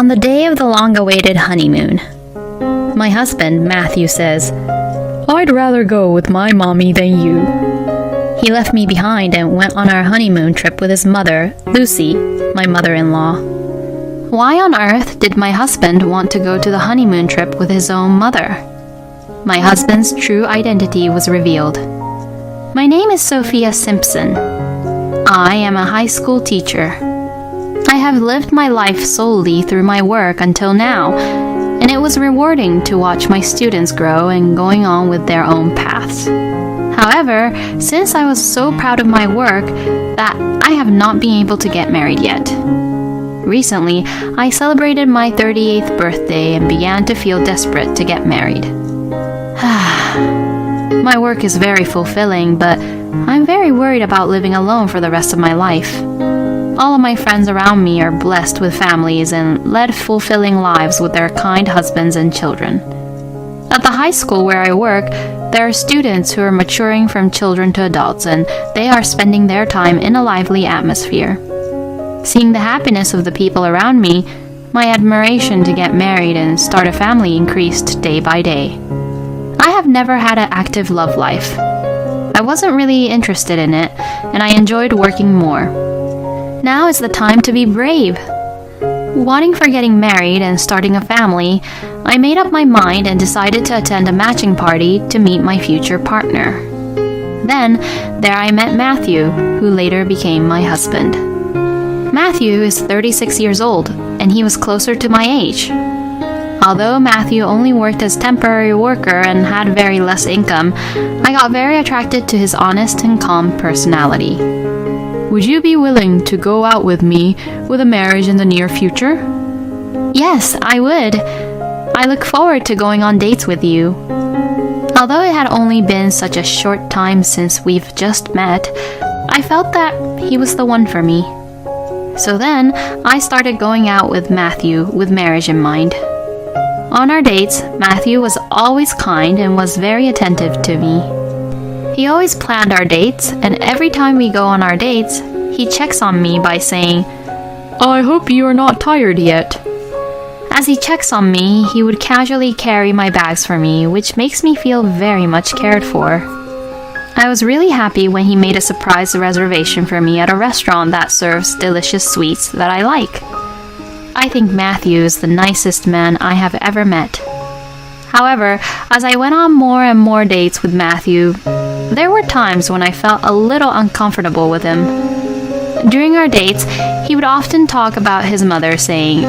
On the day of the long-awaited honeymoon, my husband, Matthew, says, "I'd rather go with my mommy than you." He left me behind and went on our honeymoon trip with his mother, Lucy, my mother-in-law. Why on earth did my husband want to go to the honeymoon trip with his own mother? My husband's true identity was revealed. My name is Sophia Simpson. I am a high school teacher. I have lived my life solely through my work until now, and it was rewarding to watch my students grow and going on with their own paths. However, since I was so proud of my work that I have not been able to get married yet. Recently, I celebrated my 38th birthday and began to feel desperate to get married. My work is very fulfilling, but I'm very worried about living alone for the rest of my life. All of my friends around me are blessed with families and led fulfilling lives with their kind husbands and children. At the high school where I work, there are students who are maturing from children to adults, and they are spending their time in a lively atmosphere. Seeing the happiness of the people around me, my admiration to get married and start a family increased day by day. I have never had an active love life. I wasn't really interested in it, and I enjoyed working more. Now is the time to be brave. Wanting for getting married and starting a family, I made up my mind and decided to attend a matching party to meet my future partner. Then, there I met Matthew, who later became my husband. Matthew is 36 years old, and he was closer to my age. Although Matthew only worked as temporary worker and had very less income, I got very attracted to his honest and calm personality. "Would you be willing to go out with me with a marriage in the near future?" "Yes, I would. I look forward to going on dates with you." Although it had only been such a short time since we've just met, I felt that he was the one for me. So then, I started going out with Matthew with marriage in mind. On our dates, Matthew was always kind and was very attentive to me. He always planned our dates, and every time we go on our dates, he checks on me by saying, "I hope you are not tired yet." As he checks on me, he would casually carry my bags for me, which makes me feel very much cared for. I was really happy when he made a surprise reservation for me at a restaurant that serves delicious sweets that I like. I think Matthew is the nicest man I have ever met. However, as I went on more and more dates with Matthew, there were times when I felt a little uncomfortable with him. During our dates, he would often talk about his mother, saying,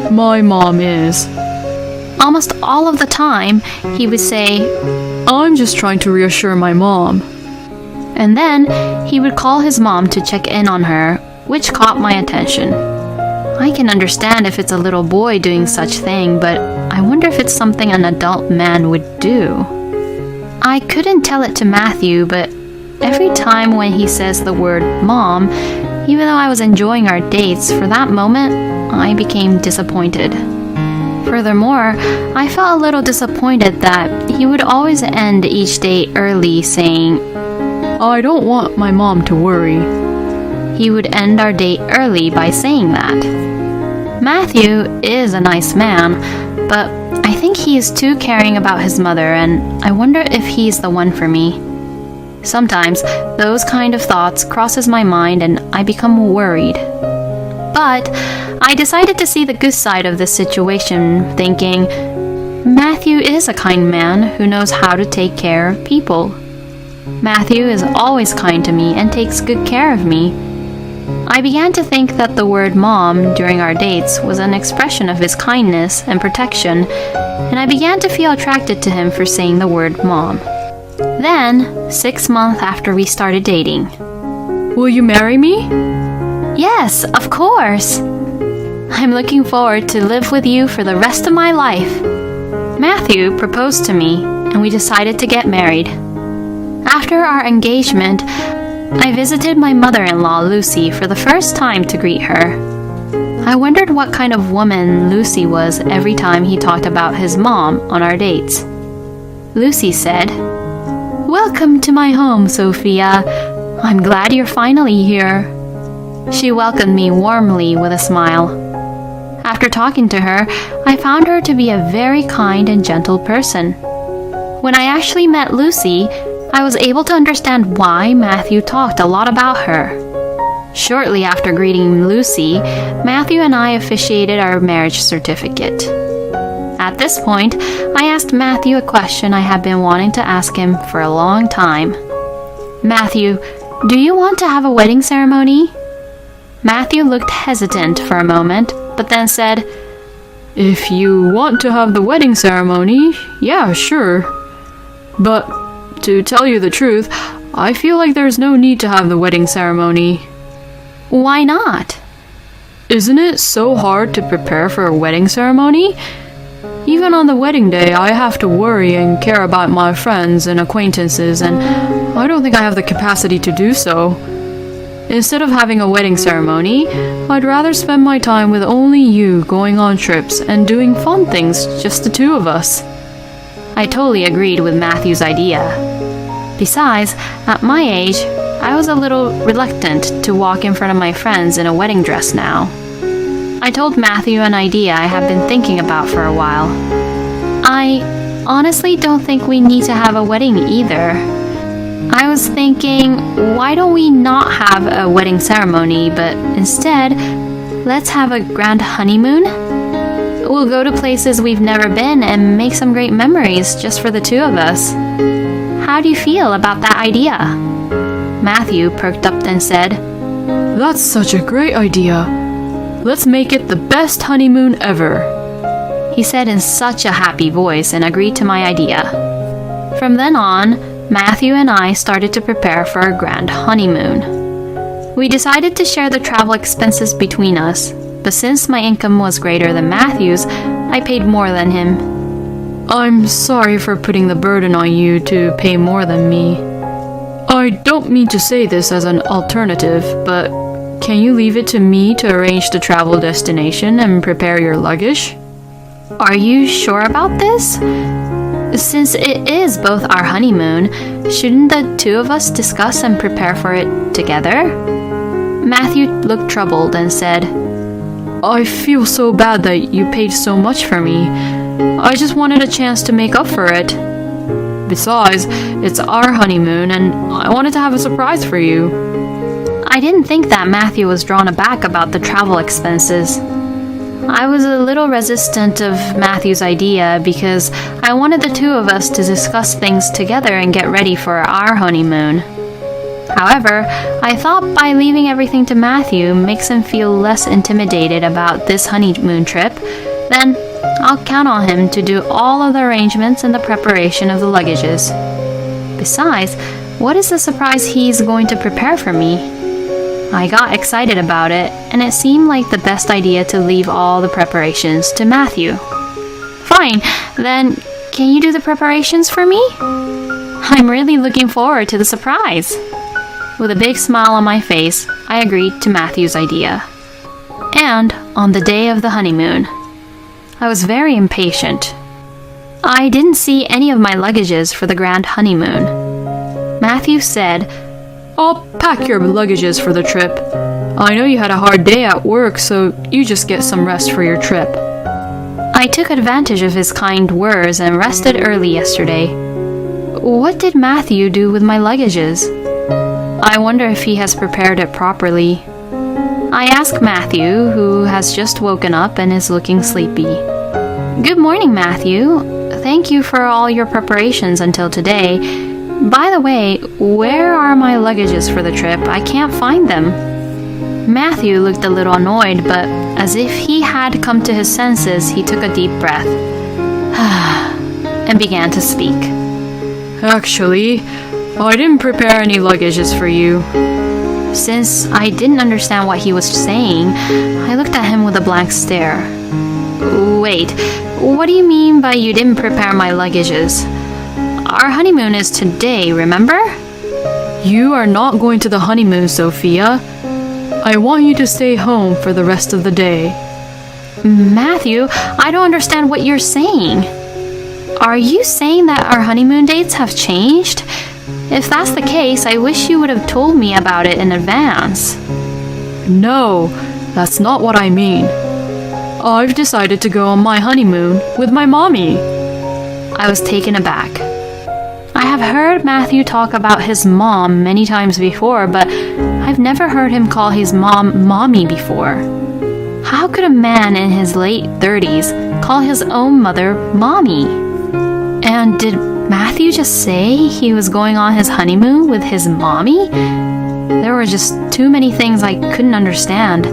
"My mom is." Almost all of the time, he would say, "I'm just trying to reassure my mom." And then, he would call his mom to check in on her, which caught my attention. I can understand if it's a little boy doing such thing, but I wonder if it's something an adult man would do. I couldn't tell it to Matthew, but every time when he says the word mom, even though I was enjoying our dates, for that moment, I became disappointed. Furthermore, I felt a little disappointed that he would always end each date early saying, "I don't want my mom to worry." He would end our date early by saying that. Matthew is a nice man, but I think he is too caring about his mother, and I wonder if he's the one for me. Sometimes those kind of thoughts crosses my mind and I become worried. But I decided to see the good side of this situation, thinking, Matthew is a kind man who knows how to take care of people. Matthew is always kind to me and takes good care of me. I began to think that the word mom during our dates was an expression of his kindness and protection, and I began to feel attracted to him for saying the word mom. Then, 6 months after we started dating. "Will you marry me?" "Yes, of course. I'm looking forward to live with you for the rest of my life." Matthew proposed to me, and we decided to get married. After our engagement, I visited my mother-in-law, Lucy, for the first time to greet her. I wondered what kind of woman Lucy was every time he talked about his mom on our dates. Lucy said, "Welcome to my home, Sophia. I'm glad you're finally here." She welcomed me warmly with a smile. After After talking to her, I found her to be a very kind and gentle person. When I actually met Lucy, I was able to understand why Matthew talked a lot about her. Shortly after greeting Lucy, Matthew and I officiated our marriage certificate. At this point, I asked Matthew a question I had been wanting to ask him for a long time. Matthew, do you want to have a wedding ceremony? Matthew looked hesitant for a moment, but then said, If you want to have the wedding ceremony, yeah, sure. But, to tell you the truth, I feel like there's no need to have the wedding ceremony. Why not? Isn't it so hard to prepare for a wedding ceremony? Even on the wedding day, I have to worry and care about my friends and acquaintances, and I don't think I have the capacity to do so. Instead of having a wedding ceremony, I'd rather spend my time with only you, going on trips and doing fun things, just the two of us. I totally agreed with Matthew's idea. Besides, at my age, I was a little reluctant to walk in front of my friends in a wedding dress now. I told Matthew an idea I have been thinking about for a while. I honestly don't think we need to have a wedding either. I was thinking, why don't we not have a wedding ceremony, but instead, let's have a grand honeymoon? We'll go to places we've never been and make some great memories just for the two of us. How do you feel about that idea? Matthew perked up and said, That's such a great idea. Let's make it the best honeymoon ever. He said in such a happy voice and agreed to my idea. From then on, Matthew and I started to prepare for our grand honeymoon. We decided to share the travel expenses between us, but since my income was greater than Matthew's, I paid more than him. I'm sorry for putting the burden on you to pay more than me. I don't mean to say this as an alternative, but can you leave it to me to arrange the travel destination and prepare your luggage? Are you sure about this? Since it is both our honeymoon, shouldn't the two of us discuss and prepare for it together? Matthew looked troubled and said, I feel so bad that you paid so much for me. I just wanted a chance to make up for it. Besides, it's our honeymoon and I wanted to have a surprise for you. I didn't think that Matthew was drawn aback about the travel expenses. I was a little resistant of Matthew's idea because I wanted the two of us to discuss things together and get ready for our honeymoon. However, I thought by leaving everything to Matthew makes him feel less intimidated about this honeymoon trip, then I'll count on him to do all of the arrangements and the preparation of the luggages. Besides, what is the surprise he's going to prepare for me? I got excited about it, and it seemed like the best idea to leave all the preparations to Matthew. Fine, then can you do the preparations for me? I'm really looking forward to the surprise. With a big smile on my face, I agreed to Matthew's idea. And on the day of the honeymoon, I was very impatient. I didn't see any of my luggages for the grand honeymoon. Matthew said, I'll pack your luggages for the trip. I know you had a hard day at work, so you just get some rest for your trip. I took advantage of his kind words and rested early yesterday. What did Matthew do with my luggages? I wonder if he has prepared it properly. I asked Matthew, who has just woken up and is looking sleepy. Good morning, Matthew. Thank you for all your preparations until today. By the way, where are my luggages for the trip? I can't find them. Matthew looked a little annoyed, but as if he had come to his senses, he took a deep breath and began to speak. Actually, I didn't prepare any luggages for you. Since I didn't understand what he was saying, I looked at him with a blank stare. Wait, what do you mean by you didn't prepare my luggages? Our honeymoon is today, remember? You are not going to the honeymoon, Sophia. I want you to stay home for the rest of the day. Matthew, I don't understand what you're saying. Are you saying that our honeymoon dates have changed? If that's the case, I wish you would have told me about it in advance. No, that's not what I mean. I've decided to go on my honeymoon with my mommy. I was taken aback. I have heard Matthew talk about his mom many times before, but I've never heard him call his mom mommy before. How could a man in his late 30s call his own mother mommy? And did Matthew just say he was going on his honeymoon with his mommy? There were just too many things I couldn't understand.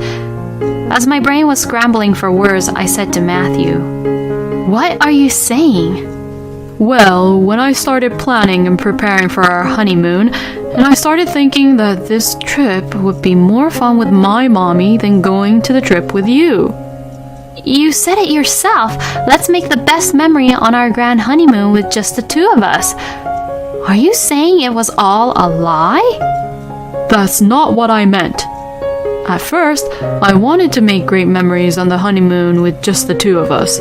As my brain was scrambling for words, I said to Matthew, "What are you saying?" Well, when I started planning and preparing for our honeymoon, and I started thinking that this trip would be more fun with my mommy than going to the trip with you. You said it yourself. Let's make the best memory on our grand honeymoon with just the two of us. Are you saying it was all a lie? That's not what I meant. At first, I wanted to make great memories on the honeymoon with just the two of us.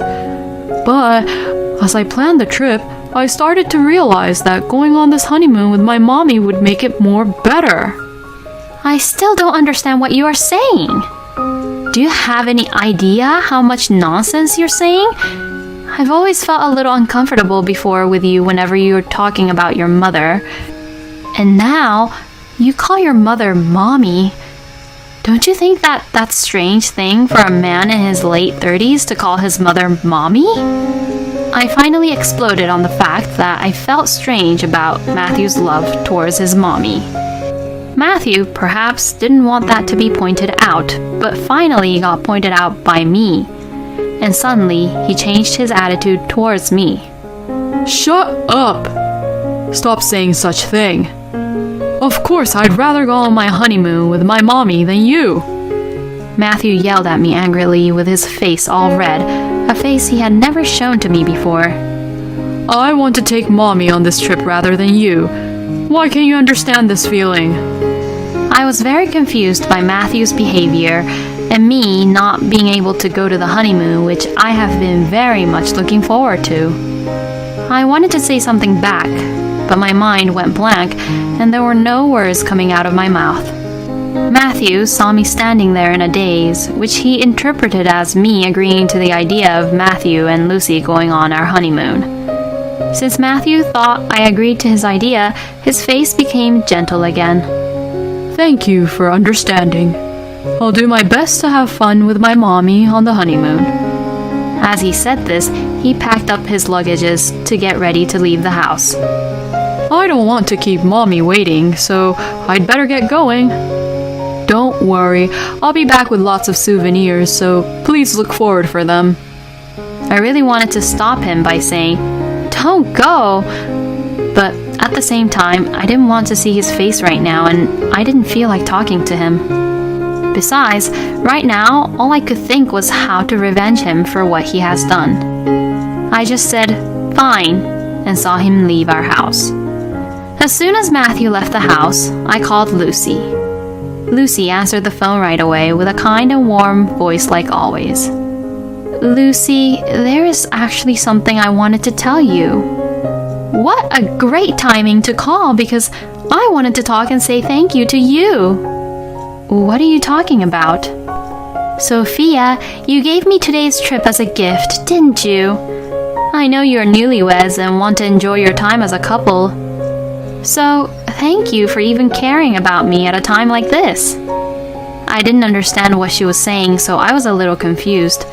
But as I planned the trip, I started to realize that going on this honeymoon with my mommy would make it more better. I still don't understand what you are saying. Do you have any idea how much nonsense you're saying? I've always felt a little uncomfortable before with you whenever you're talking about your mother. And now, you call your mother mommy. Don't you think that that's a strange thing for a man in his late 30s to call his mother mommy? I finally exploded on the fact that I felt strange about Matthew's love towards his mommy. Matthew perhaps didn't want that to be pointed out, but finally got pointed out by me. And suddenly, he changed his attitude towards me. Shut up! Stop saying such thing. Of course, I'd rather go on my honeymoon with my mommy than you. Matthew yelled at me angrily with his face all red, a face he had never shown to me before. I want to take mommy on this trip rather than you. Why can't you understand this feeling? I was very confused by Matthew's behavior and me not being able to go to the honeymoon, which I have been very much looking forward to. I wanted to say something back, but my mind went blank and there were no words coming out of my mouth. Matthew saw me standing there in a daze, which he interpreted as me agreeing to the idea of Matthew and Lucy going on our honeymoon. Since Matthew thought I agreed to his idea, his face became gentle again. Thank you for understanding. I'll do my best to have fun with my mommy on the honeymoon. As he said this, he packed up his luggages to get ready to leave the house. I don't want to keep mommy waiting, so I'd better get going. Don't worry, I'll be back with lots of souvenirs, so please look forward for them. I really wanted to stop him by saying, "Don't go!" But at the same time, I didn't want to see his face right now, and I didn't feel like talking to him. Besides, right now, all I could think was how to revenge him for what he has done. I just said, "Fine," and saw him leave our house. As soon as Matthew left the house, I called Lucy. Lucy answered the phone right away with a kind and warm voice like always. "Lucy, there is actually something I wanted to tell you." What a great timing to call, because I wanted to talk and say thank you to you. What are you talking about? Sophia, you gave me today's trip as a gift, didn't you? I know you're newlyweds and want to enjoy your time as a couple. So, thank you for even caring about me at a time like this. I didn't understand what she was saying, so I was a little confused.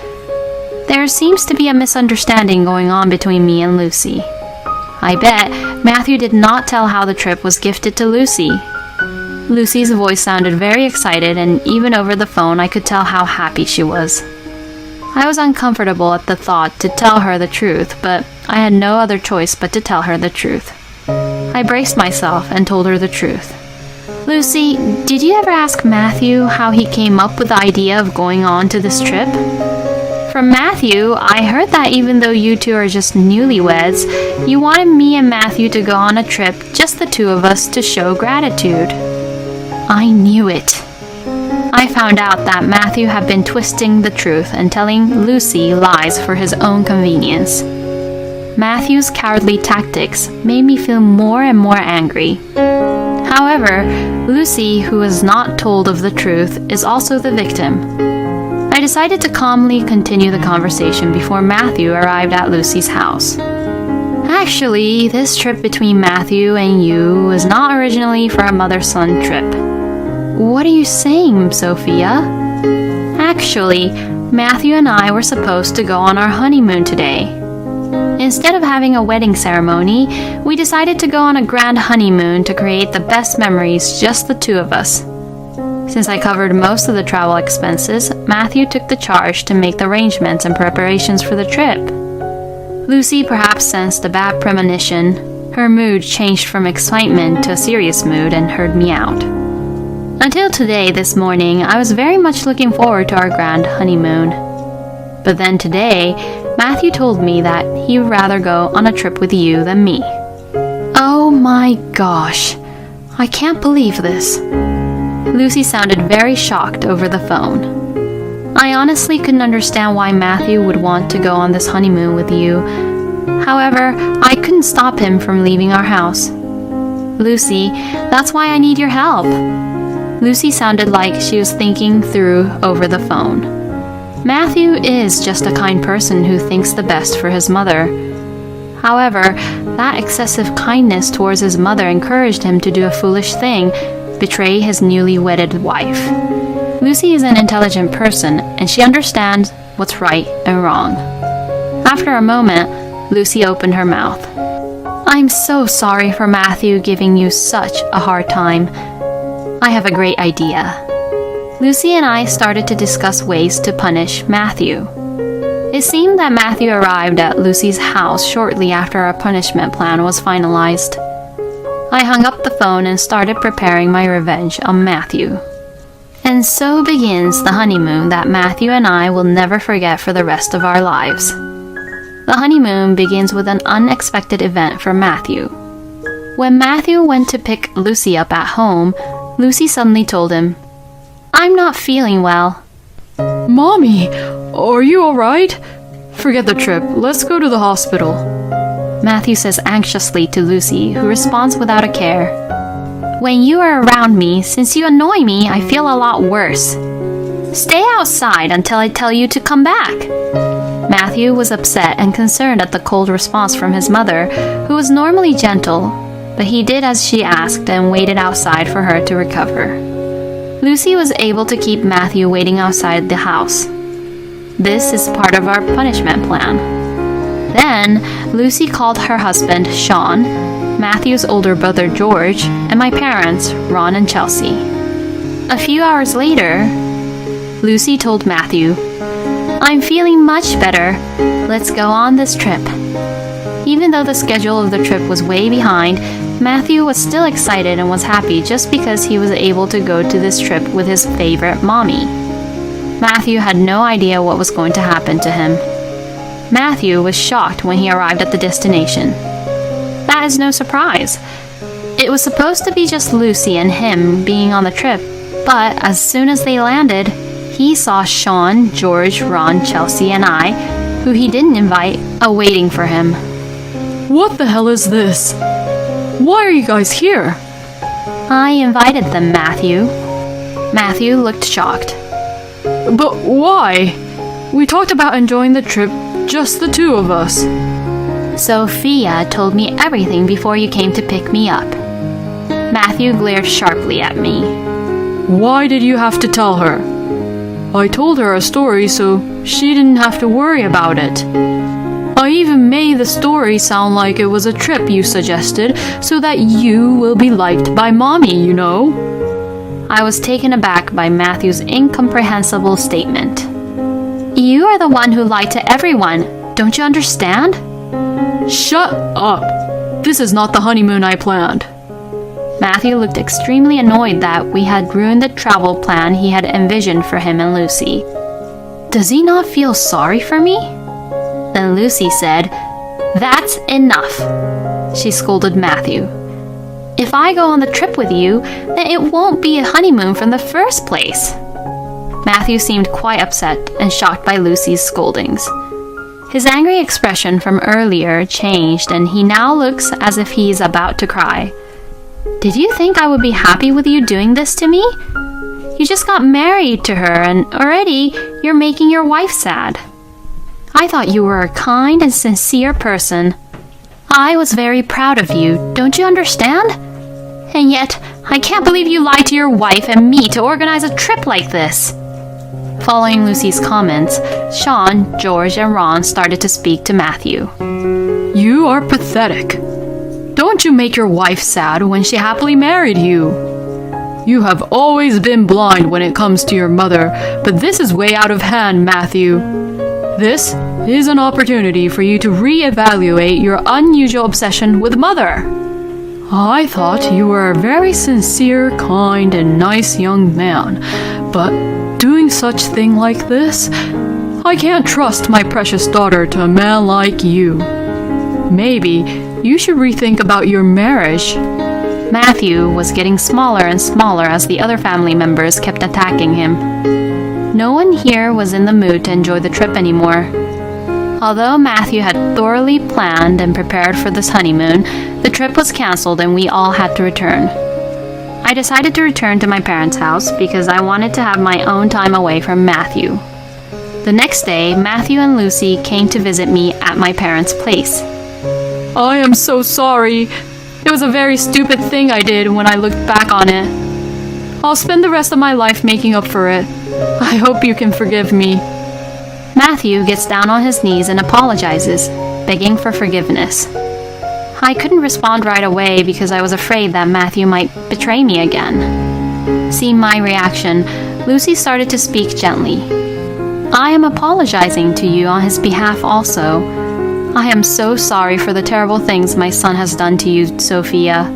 There seems to be a misunderstanding going on between me and Lucy. I bet Matthew did not tell how the trip was gifted to Lucy. Lucy's voice sounded very excited, and even over the phone I could tell how happy she was. I was uncomfortable at the thought to tell her the truth, but I had no other choice but to tell her the truth. I braced myself and told her the truth. "Lucy, did you ever ask Matthew how he came up with the idea of going on to this trip?" From Matthew, I heard that even though you two are just newlyweds, you wanted me and Matthew to go on a trip, just the two of us, to show gratitude. I knew it. I found out that Matthew had been twisting the truth and telling Lucy lies for his own convenience. Matthew's cowardly tactics made me feel more and more angry. However, Lucy, who was not told of the truth, is also the victim. I decided to calmly continue the conversation before Matthew arrived at Lucy's house. Actually, this trip between Matthew and you was not originally for a mother-son trip. What are you saying, Sophia? Actually, Matthew and I were supposed to go on our honeymoon today. Instead of having a wedding ceremony, we decided to go on a grand honeymoon to create the best memories, just the two of us. Since I covered most of the travel expenses, Matthew took the charge to make the arrangements and preparations for the trip. Lucy perhaps sensed a bad premonition. Her mood changed from excitement to a serious mood and heard me out. Until today, this morning, I was very much looking forward to our grand honeymoon. But then today, Matthew told me that he would rather go on a trip with you than me. Oh my gosh, I can't believe this. Lucy sounded very shocked over the phone. I honestly couldn't understand why Matthew would want to go on this honeymoon with you. However, I couldn't stop him from leaving our house. Lucy, that's why I need your help. Lucy sounded like she was thinking through over the phone. Matthew is just a kind person who thinks the best for his mother. However, that excessive kindness towards his mother encouraged him to do a foolish thing, betray his newly wedded wife. Lucy is an intelligent person, and she understands what's right and wrong. After a moment, Lucy opened her mouth. I'm so sorry for Matthew giving you such a hard time. I have a great idea. Lucy and I started to discuss ways to punish Matthew. It seemed that Matthew arrived at Lucy's house shortly after our punishment plan was finalized. I hung up the phone and started preparing my revenge on Matthew. And so begins the honeymoon that Matthew and I will never forget for the rest of our lives. The honeymoon begins with an unexpected event for Matthew. When Matthew went to pick Lucy up at home, Lucy suddenly told him, I'm not feeling well. Mommy, are you alright? Forget the trip. Let's go to the hospital. Matthew says anxiously to Lucy, who responds without a care. When you are around me, since you annoy me, I feel a lot worse. Stay outside until I tell you to come back. Matthew was upset and concerned at the cold response from his mother, who was normally gentle, but he did as she asked and waited outside for her to recover. Lucy was able to keep Matthew waiting outside the house. This is part of our punishment plan. Then, Lucy called her husband, Sean, Matthew's older brother, George, and my parents, Ron and Chelsea. A few hours later, Lucy told Matthew, I'm feeling much better. Let's go on this trip. Even though the schedule of the trip was way behind, Matthew was still excited and was happy just because he was able to go to this trip with his favorite mommy. Matthew had no idea what was going to happen to him. Matthew was shocked when he arrived at the destination. That is no surprise. It was supposed to be just Lucy and him being on the trip, but as soon as they landed, he saw Sean, George, Ron, Chelsea, and I, who he didn't invite, awaiting for him. What the hell is this? Why are you guys here? I invited them, Matthew. Matthew looked shocked. But why? We talked about enjoying the trip, just the two of us. Sophia told me everything before you came to pick me up. Matthew glared sharply at me. Why did you have to tell her? I told her a story so she didn't have to worry about it. I even made the story sound like it was a trip you suggested so that you will be liked by mommy, you know. I was taken aback by Matthew's incomprehensible statement. You are the one who lied to everyone. Don't you understand? Shut up. This is not the honeymoon I planned. Matthew looked extremely annoyed that we had ruined the travel plan he had envisioned for him and Lucy. Does he not feel sorry for me? Then Lucy said, That's enough. She scolded Matthew. If I go on the trip with you, then it won't be a honeymoon from the first place. Matthew seemed quite upset and shocked by Lucy's scoldings. His angry expression from earlier changed and he now looks as if he is about to cry. Did you think I would be happy with you doing this to me? You just got married to her and already you're making your wife sad. I thought you were a kind and sincere person. I was very proud of you, don't you understand? And yet, I can't believe you lied to your wife and me to organize a trip like this. Following Lucy's comments, Sean, George, and Ron started to speak to Matthew. You are pathetic. Don't you make your wife sad when she happily married you. You have always been blind when it comes to your mother, but this is way out of hand, Matthew. This is an opportunity for you to re-evaluate your unusual obsession with Mother. I thought you were a very sincere, kind, and nice young man, but doing such thing like this, I can't trust my precious daughter to a man like you. Maybe you should rethink about your marriage. Matthew was getting smaller and smaller as the other family members kept attacking him. No one here was in the mood to enjoy the trip anymore. Although Matthew had thoroughly planned and prepared for this honeymoon, the trip was cancelled and we all had to return. I decided to return to my parents' house because I wanted to have my own time away from Matthew. The next day, Matthew and Lucy came to visit me at my parents' place. I am so sorry. It was a very stupid thing I did when I looked back on it. I'll spend the rest of my life making up for it. I hope you can forgive me. Matthew gets down on his knees and apologizes, begging for forgiveness. I couldn't respond right away because I was afraid that Matthew might betray me again. Seeing my reaction, Lucy started to speak gently. I am apologizing to you on his behalf also. I am so sorry for the terrible things my son has done to you, Sophia.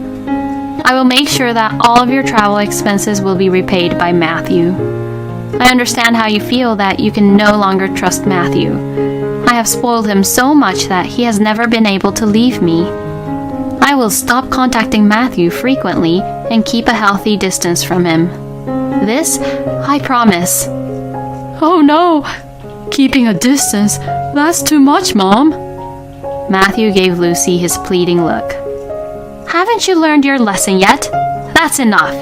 I will make sure that all of your travel expenses will be repaid by Matthew. I understand how you feel that you can no longer trust Matthew. I have spoiled him so much that he has never been able to leave me. I will stop contacting Matthew frequently and keep a healthy distance from him. This, I promise. Oh no! Keeping a distance? That's too much, Mom. Matthew gave Lucy his pleading look. Haven't you learned your lesson yet? That's enough.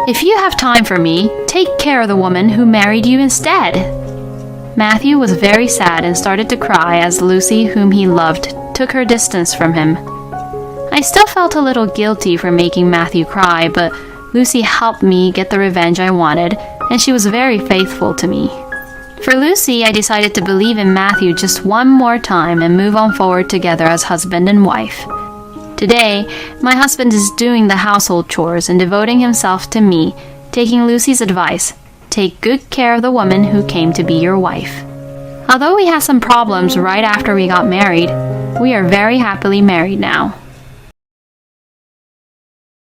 If you have time for me, take care of the woman who married you instead. Matthew was very sad and started to cry as Lucy, whom he loved, took her distance from him. I still felt a little guilty for making Matthew cry, but Lucy helped me get the revenge I wanted, and she was very faithful to me. For Lucy, I decided to believe in Matthew just one more time and move on forward together as husband and wife. Today, my husband is doing the household chores and devoting himself to me, taking Lucy's advice. Take good care of the woman who came to be your wife. Although we had some problems right after we got married, we are very happily married now.